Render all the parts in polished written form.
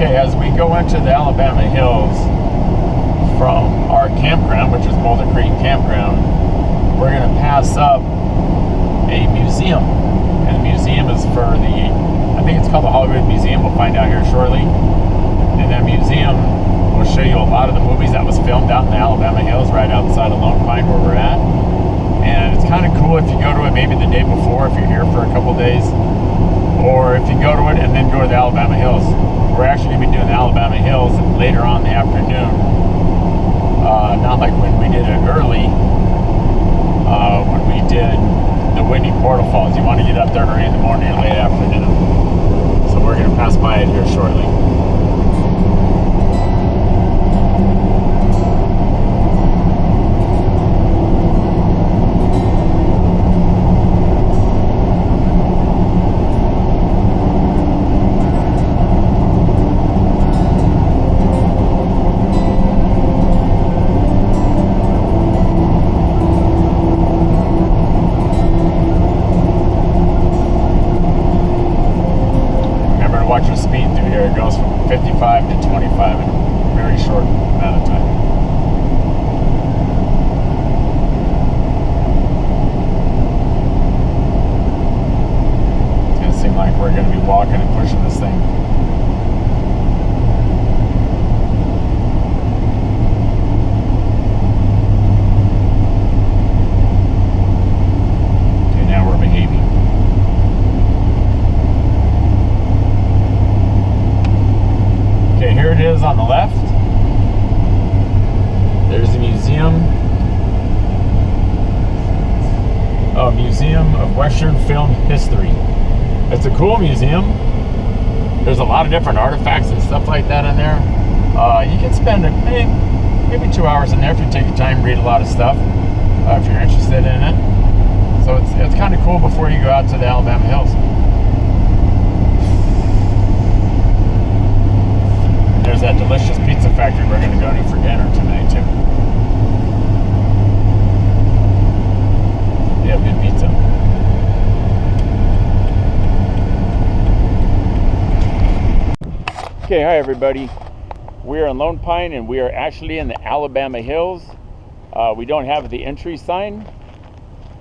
Okay, as we go into the Alabama Hills from our campground, which is Boulder Creek Campground, we're going to pass up a museum. And the museum is for I think it's called the Hollywood Museum. We'll find out here shortly. And that museum will show you a lot of the movies that was filmed out in the Alabama Hills, right outside of Lone Pine where we're at. And it's kind of cool if you go to it maybe the day before, if you're here for a couple days, or if you go to it and then go to the Alabama Hills. We're actually going to be doing the Alabama Hills later on in the afternoon. Not like when we did it early, when we did the Whitney Portal Falls. You want to get up there early in the morning or late afternoon. So we're going to pass by it here shortly. Watch your speed through here. It goes from 55 to 25 in a very short amount of time. It's going to seem like we're going to be walking and pushing this thing. Okay, now we're behaving. Okay, here it is on the left. There's the museum. Museum of Western Film History. It's a cool museum. There's a lot of different artifacts and stuff like that in there. You can spend maybe 2 hours in there if you take your time, read a lot of stuff, if you're interested in it. So it's kind of cool before you go out to the Alabama Hills. There's that delicious pizza factory we're going to go to for dinner tonight, too. They have good pizza. Okay, hi everybody. We are in Lone Pine and we are actually in the Alabama Hills. We don't have the entry sign.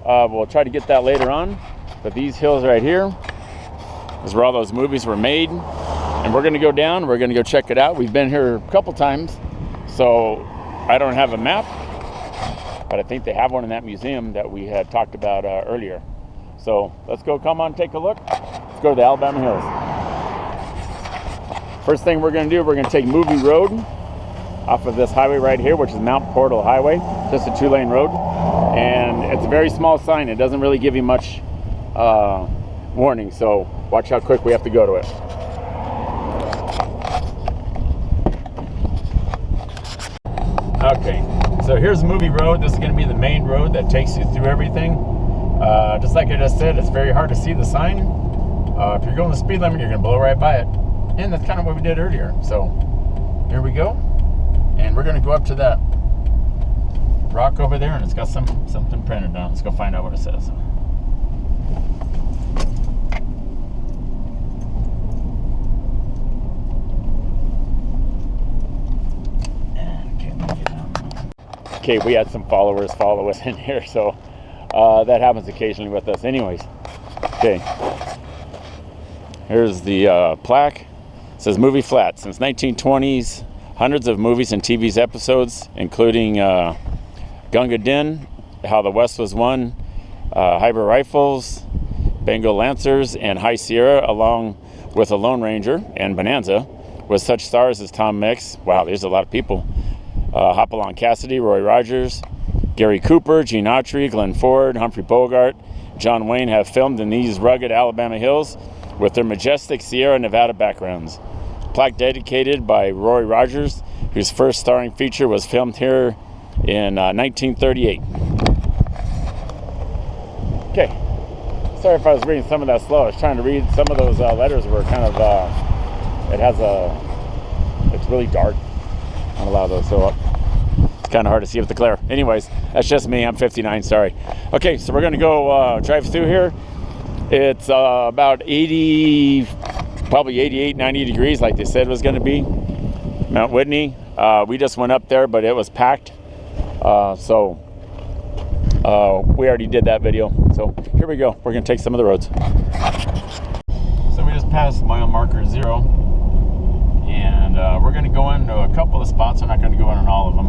We'll try to get that later on. But these hills right here is where all those movies were made. And we're going to go down, we're going to go check it out. We've been here a couple times, so I don't have a map, but I think they have one in that museum that we had talked about earlier. So let's go, come on, take a look. Let's go to the Alabama Hills. First thing we're going to do, we're going to take Movie Road off of this highway right here, which is Mount Portal Highway, just a 2-lane road. And it's a very small sign. It doesn't really give you much warning, so watch how quick we have to go to it. Okay, so here's Movie Road. This is going to be the main road that takes you through everything. Just like I just said, it's very hard to see the sign. If you're going the speed limit, you're going to blow right by it. And that's kind of what we did earlier. So here we go. And we're going to go up to that rock over there, and it's got something printed on it. Let's go find out what it says. Okay, we had some followers follow us in here, so that happens occasionally with us. Anyways, okay, here's the plaque. It says Movie Flat. Since 1920s, hundreds of movies and TV episodes, including Gunga Din, How the West Was Won, Hyper Rifles, Bengal Lancers, and High Sierra, along with a Lone Ranger and Bonanza, with such stars as Tom Mix. Wow, there's a lot of people. Hopalong Cassidy, Roy Rogers, Gary Cooper, Gene Autry, Glenn Ford, Humphrey Bogart, John Wayne have filmed in these rugged Alabama hills with their majestic Sierra Nevada backgrounds. Plaque dedicated by Roy Rogers, whose first starring feature was filmed here in 1938. Okay, sorry if I was reading some of that slow. I was trying to read some of those letters were kind of, it's really dark on a lot of those, so it's kind of hard to see with the glare. Anyways, that's just me. I'm 59, sorry. Okay, so we're going to go drive through here. It's about 80 probably 88, 90 degrees like they said it was going to be. Mount Whitney. We just went up there, but it was packed. So we already did that video. So here we go. We're going to take some of the roads. So we just passed mile marker 0. And we're going to go into a couple of spots. I'm not going to go in on all of them.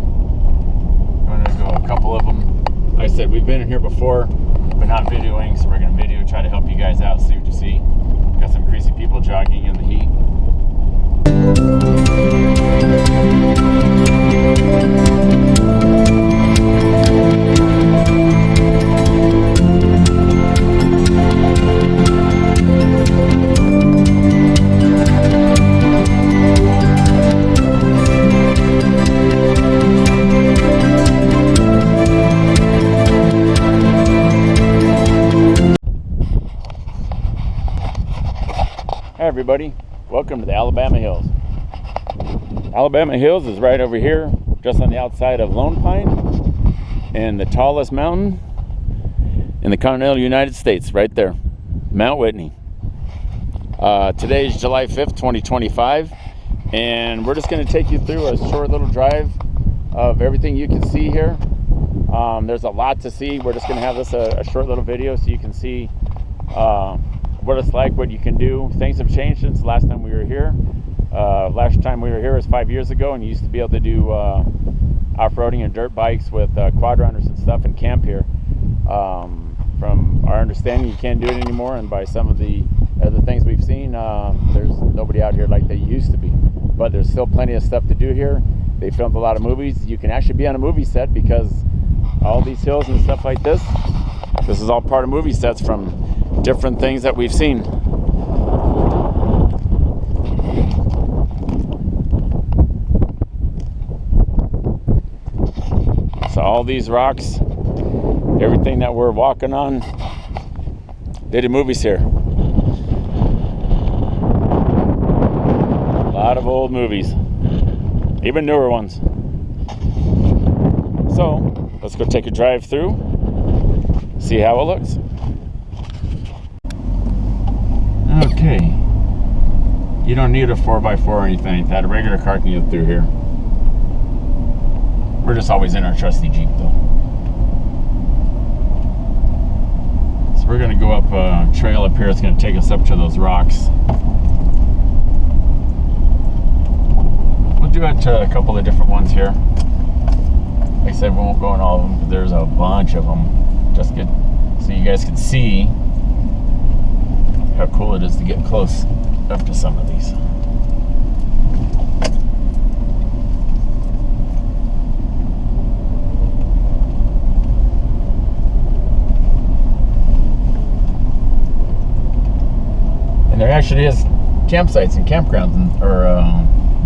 I'm going to go a couple of them. Like I said, we've been in here before, but not videoing. So we're going to video, try to help you guys out, see what you see. Got some crazy people jogging in the heat. Hi everybody, welcome to the Alabama Hills. Alabama Hills is right over here, just on the outside of Lone Pine, and the tallest mountain in the continental United States, right there, Mount Whitney. Today is July 5th, 2025, and we're just going to take you through a short little drive of everything you can see here. There's a lot to see. We're just going to have this a short little video so you can see what it's like, what you can do. Things have changed since the last time we were here. Last time we were here was 5 years ago, and you used to be able to do off-roading and dirt bikes with quad runners and stuff and camp here. From our understanding, you can't do it anymore, and by some of the other things we've seen, there's nobody out here like they used to be. But there's still plenty of stuff to do here. They filmed a lot of movies. You can actually be on a movie set because all these hills and stuff like this is all part of movie sets from different things that we've seen. So all these rocks, everything that we're walking on, they did movies here. A lot of old movies, even newer ones. So let's go take a drive through, see how it looks. Okay, you don't need a 4x4 or anything like that. A regular car can get through here. We're just always in our trusty Jeep though. So we're going to go up a trail up here. It's going to take us up to those rocks. We'll do it to a couple of different ones here. Like I said, we won't go in all of them, but there's a bunch of them. Just get so you guys can see how cool it is to get close up to some of these. And there actually is campsites and campgrounds or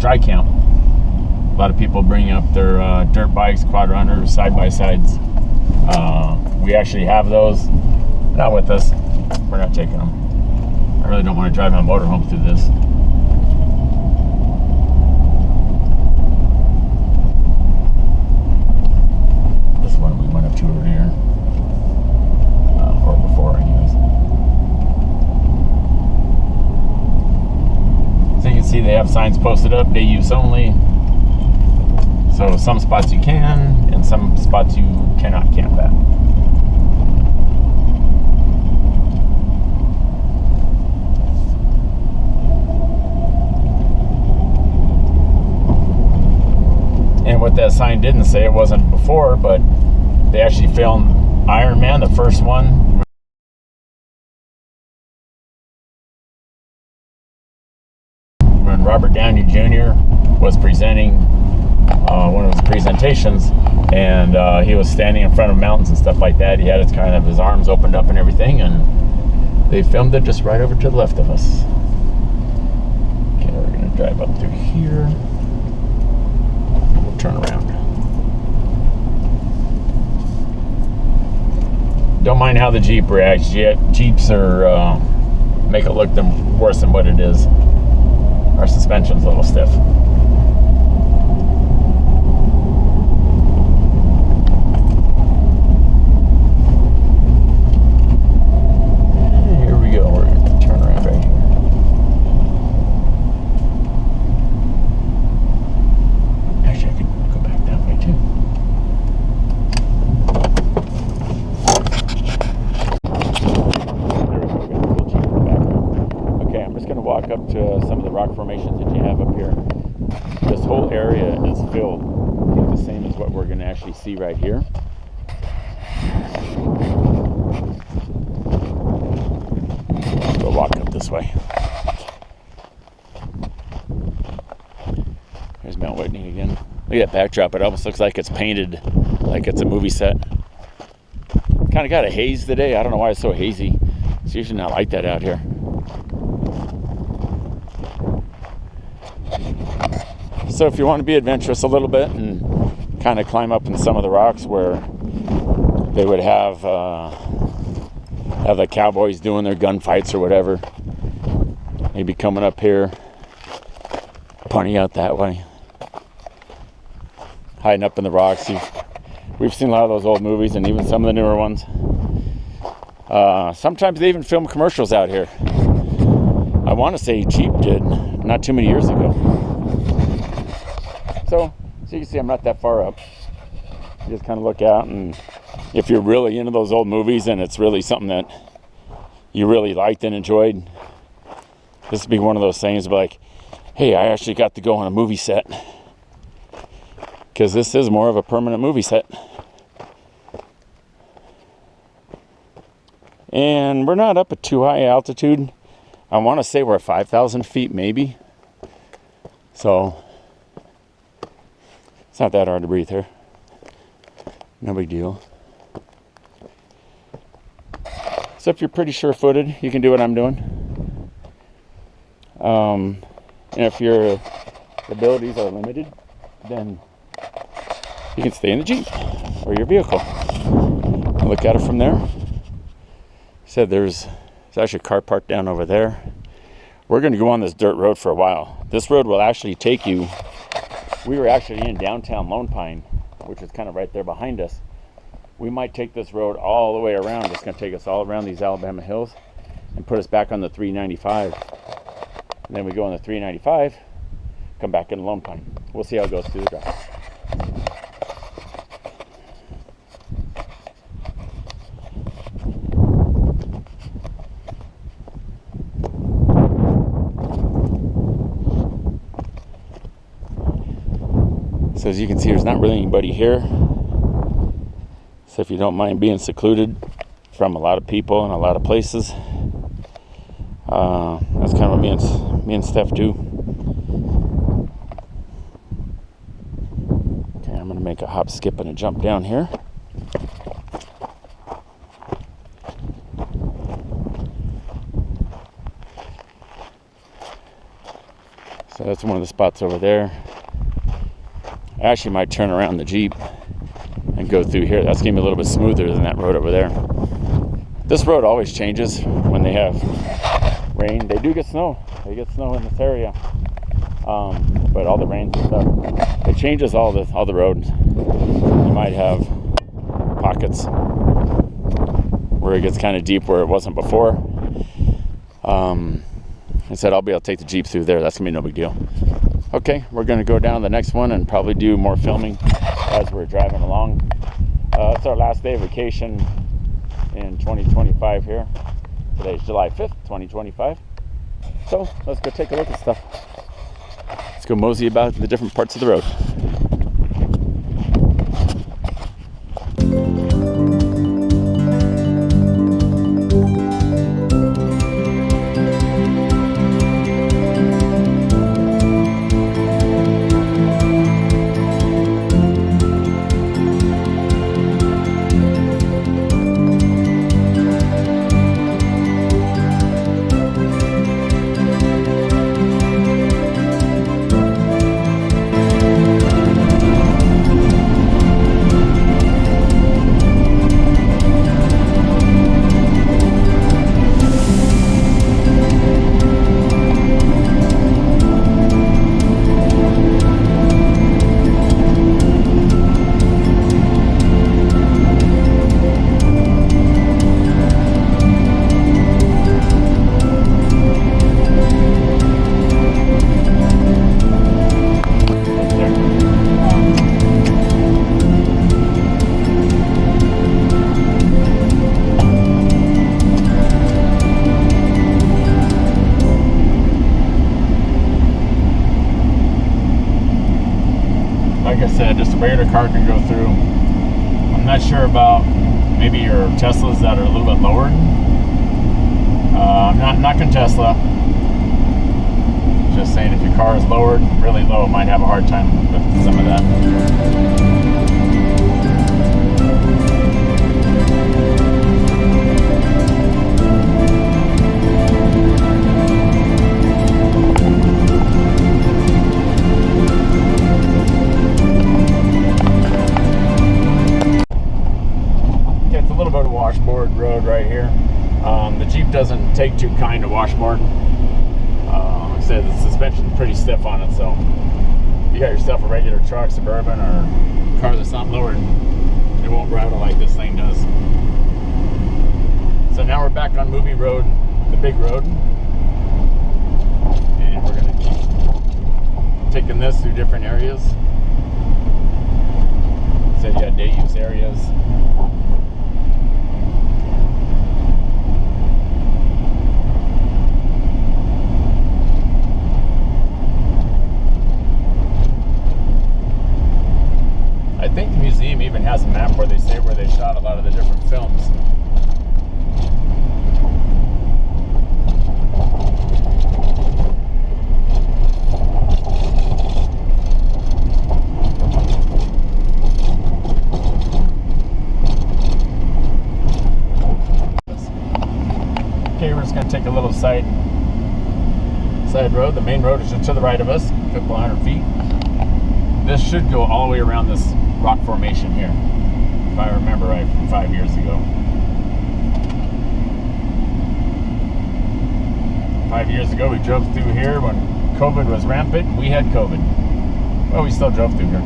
dry camp. A lot of people bring up their dirt bikes, quad runners, side-by-sides. We actually have those. Not with us. We're not taking them. I really don't want to drive my motorhome through this. This one we went up to earlier. Or before, anyways. So you can see they have signs posted up, day use only. So some spots you can, and some spots you cannot camp at. And what that sign didn't say, it wasn't before, but they actually filmed Iron Man, the first one. When Robert Downey Jr. was presenting one of his presentations, and he was standing in front of mountains and stuff like that. He had his arms opened up and everything, and they filmed it just right over to the left of us. Okay, we're going to drive up through here. We'll turn around. Don't mind how the Jeep reacts. Jeeps are make it look worse than what it is. Our suspension's a little stiff. Here we go. We're going to turn around right here. walk up to some of the rock formations that you have up here. This whole area is filled with the same as what we're going to actually see right here. Go walk up this way. There's Mount Whitney again. Look at that backdrop. It almost looks like it's painted like it's a movie set. Kind of got a haze today. I don't know why it's so hazy. It's usually not like that out here. So if you want to be adventurous a little bit and kind of climb up in some of the rocks where they would have the cowboys doing their gunfights or whatever, maybe coming up here, pointing out that way, hiding up in the rocks. We've seen a lot of those old movies and even some of the newer ones. Sometimes they even film commercials out here. I want to say Jeep did not too many years ago. So you can see I'm not that far up. You just kind of look out, and if you're really into those old movies and it's really something that you really liked and enjoyed, this would be one of those things like, hey, I actually got to go on a movie set. Because this is more of a permanent movie set. And we're not up at too high altitude. I want to say we're at 5,000 feet maybe. So it's not that hard to breathe here. No big deal. So if you're pretty sure-footed, you can do what I'm doing. And if your abilities are limited, then you can stay in the Jeep or your vehicle and look at it from there. Said there's actually a car parked down over there. We're going to go on this dirt road for a while. This road will actually take you. We were actually in downtown Lone Pine, which is kind of right there behind us. We might take this road all the way around. It's going to take us all around these Alabama hills and put us back on the 395. And then we go on the 395, come back into Lone Pine. We'll see how it goes through the drive. So as you can see, there's not really anybody here. So if you don't mind being secluded from a lot of people and a lot of places, that's kind of what me and Steph do. Okay, I'm going to make a hop, skip, and a jump down here. So that's one of the spots over there. I actually might turn around the Jeep and go through here. That's going to be a little bit smoother than that road over there. This road always changes when they have rain. They do get snow. They get snow in this area. But all the rains and stuff, it changes all the roads. You might have pockets where it gets kind of deep where it wasn't before. I said I'll be able to take the Jeep through there. That's going to be no big deal. Okay, we're going to go down to the next one and probably do more filming as we're driving along. It's our last day of vacation in 2025 here. Today's July 5th, 2025. So let's go take a look at stuff. Let's go mosey about the different parts of the road. I said, just a regular car can go through. I'm not sure about maybe your Teslas that are a little bit lower. I'm not knocking Tesla. Just saying, if your car is lowered really low, it might have a hard time with some of that. Washboard road right here. The Jeep doesn't take too kind to washboard. Like I said, the suspension's pretty stiff on it, so if you got yourself a regular truck, Suburban, or car that's not lowered, it won't rattle like this thing does. So now we're back on Movie Road, the big road, and we're going to keep taking this through different areas. So you got day use areas. I think the museum even has a map where they say where they shot a lot of the different films. Okay, we're just going to take a little side road. The main road is just to the right of us, a couple hundred feet. This should go all the way around this rock formation here, if I remember right, from 5 years ago. 5 years ago, we drove through here when COVID was rampant. We had COVID. Well, we still drove through here.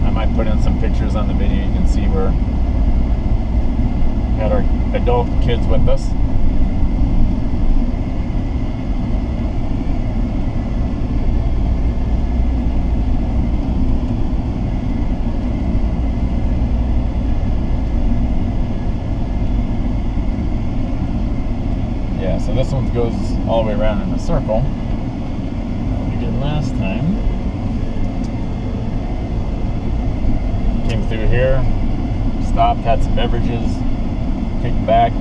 I might put in some pictures on the video. You can see where we had our adult kids with us. So this one goes all the way around in a circle, like we did last time. Came through here, stopped, had some beverages, kicked back.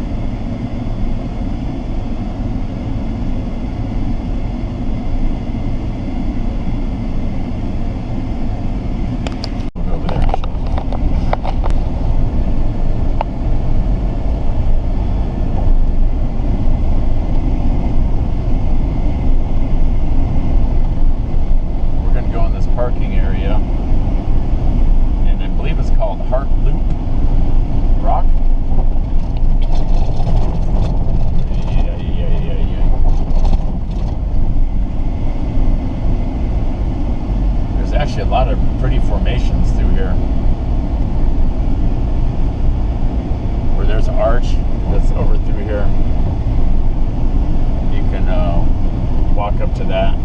Parking area, and I believe it's called Heart Loop Rock. There's actually a lot of pretty formations through here. Where there's an arch that's over through here. You can walk up to that.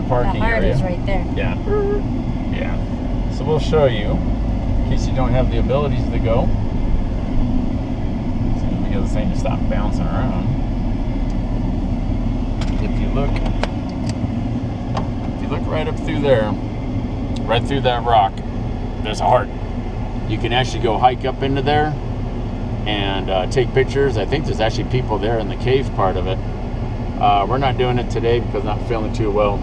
Parking area is right there. Yeah. So we'll show you in case you don't have the abilities to go. Because it's saying to stop bouncing around. If you look right up through there, right through that rock, there's a heart. You can actually go hike up into there and take pictures. I think there's actually people there in the cave part of it. We're not doing it today because I'm not feeling too well.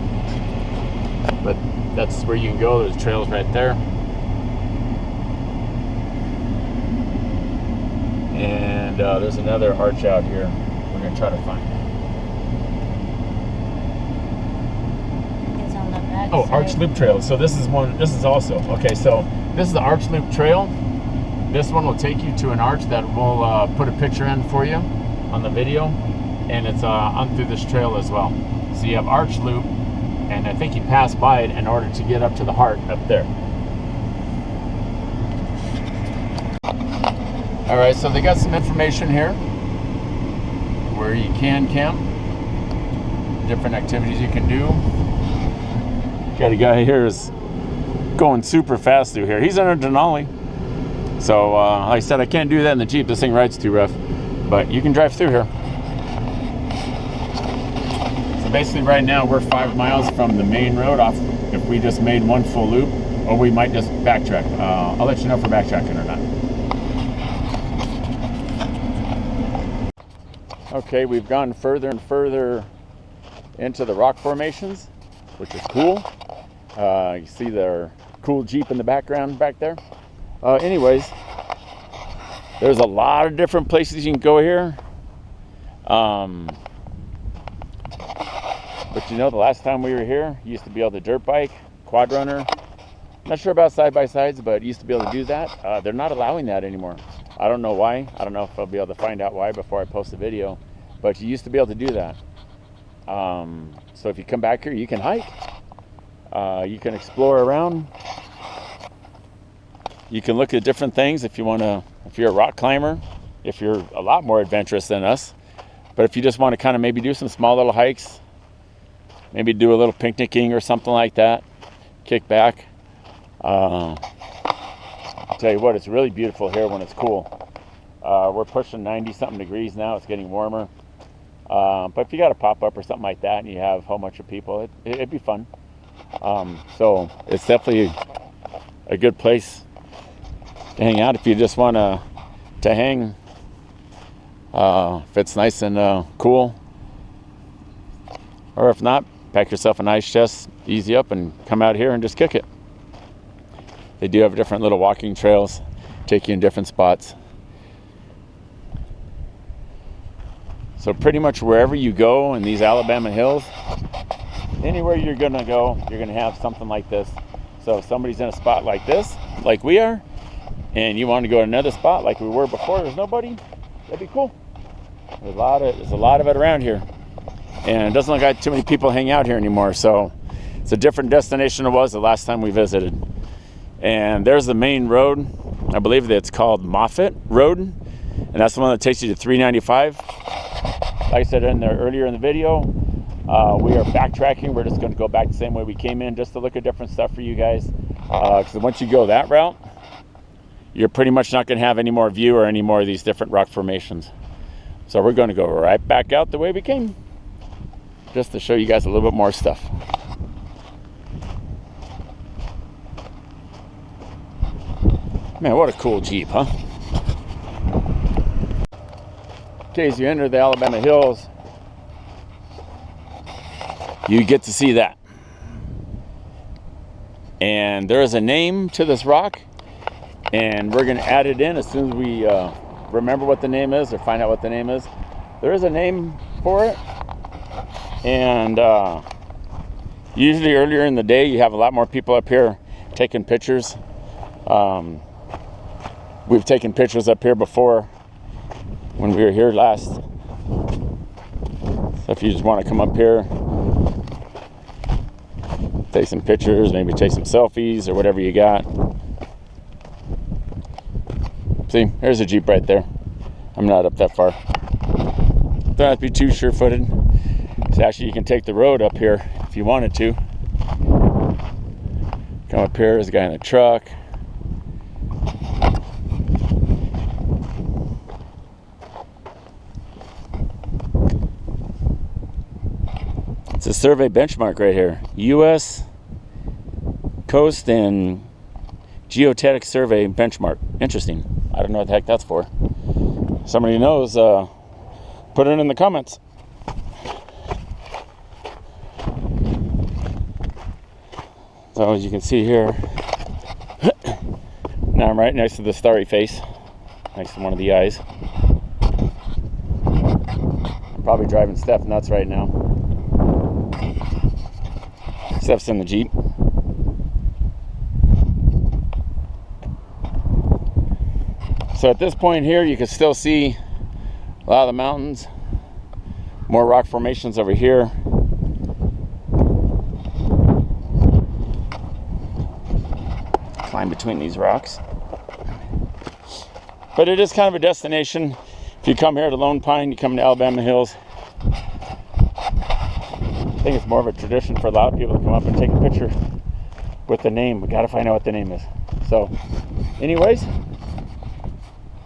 But that's where you can go. There's trails right there. And there's another arch out here we're going to try to find. It's on the back Oh, side. Arch Loop Trail. So this is one, this is also, okay, so this is the Arch Loop Trail. This one will take you to an arch that we'll put a picture in for you on the video. and it's on through this trail as well. So you have Arch Loop, and I think you pass by it in order to get up to the heart up there. All right, so they got some information here where you can camp, different activities you can do. Got a guy here is going super fast through here. He's under Denali. So, like I said, I can't do that in the Jeep. This thing rides too rough. But you can drive through here. So basically right now we're 5 miles from the main road off. If we just made one full loop, or we might just backtrack. I'll let you know if we're backtracking or not. Okay, we've gone further and further into the rock formations, which is cool. You see their cool Jeep in the background back there. Anyways, there's a lot of different places you can go here. But you know, the last time we were here, you used to be able to dirt bike, quad runner. Not sure about side-by-sides, but used to be able to do that. They're not allowing that anymore. I don't know why. I don't know if I'll be able to find out why before I post the video. But you used to be able to do that. So if you come back here, you can hike. You can explore around. You can look at different things if you want to, if you're a rock climber, if you're a lot more adventurous than us. But if you just want to kind of maybe do some small little hikes, maybe do a little picnicking or something like that, kick back. I'll tell you what, it's really beautiful here when it's cool. We're pushing 90-something degrees now. It's getting warmer. But if you got a pop-up or something like that and you have a whole bunch of people, it'd be fun. So it's definitely a good place to hang out if you just want to hang. If it's nice and cool. Or if not, pack yourself an ice chest, easy up, and come out here and just kick it. They do have different little walking trails, take you in different spots. So pretty much wherever you go in these Alabama hills, anywhere you're gonna go, you're gonna have something like this. So if somebody's in a spot like this, like we are, and you want to go to another spot like we were before, there's nobody, that'd be cool. There's a lot of it around here. And it doesn't look like too many people hang out here anymore, so it's a different destination than it was the last time we visited. And there's the main road. I believe that it's called Moffett Road, and that's the one that takes you to 395. Like I said earlier in the video, we are backtracking. We're just going to go back the same way we came in, just to look at different stuff for you guys. Because once you go that route, you're pretty much not going to have any more view or any more of these different rock formations. So we're going to go right back out the way we came, just to show you guys a little bit more stuff. Man, what a cool Jeep, huh? Okay, as you enter the Alabama hills, you get to see that. And there is a name to this rock, and we're going to add it in as soon as we remember what the name is or find out what the name is. There is a name for it, and usually earlier in the day you have a lot more people up here taking pictures. We've taken pictures up here before when we were here last. So if you just want to come up here, take some pictures, maybe take some selfies or whatever you got. See, there's a Jeep right there. I'm not up that far. Don't have to be too sure-footed. So actually you can take the road up here if you wanted to. Come up here, there's a guy in a truck. It's a survey benchmark right here. U.S. Coast and Geodetic Survey benchmark. Interesting. I don't know what the heck that's for. Somebody knows, put it in the comments. So as you can see here, now I'm right next to the starry face, next to one of the eyes. I'm probably driving Steph nuts right now. Steph's in the Jeep. So at this point here, you can still see a lot of the mountains. More rock formations over here. Climb between these rocks. But it is kind of a destination. If you come here to Lone Pine, you come to Alabama Hills. I think it's more of a tradition for a lot of people to come up and take a picture with the name. We gotta find out what the name is. So anyways,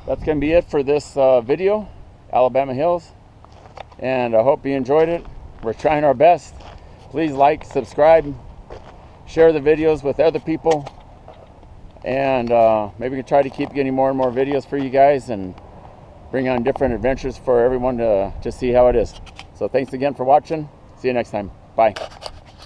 that's gonna be it for this video, Alabama Hills. And I hope you enjoyed it. We're trying our best. Please like, subscribe, share the videos with other people. And maybe we can try to keep getting more and more videos for you guys and bring on different adventures for everyone to see how it is. So thanks again for watching. See you next time. Bye.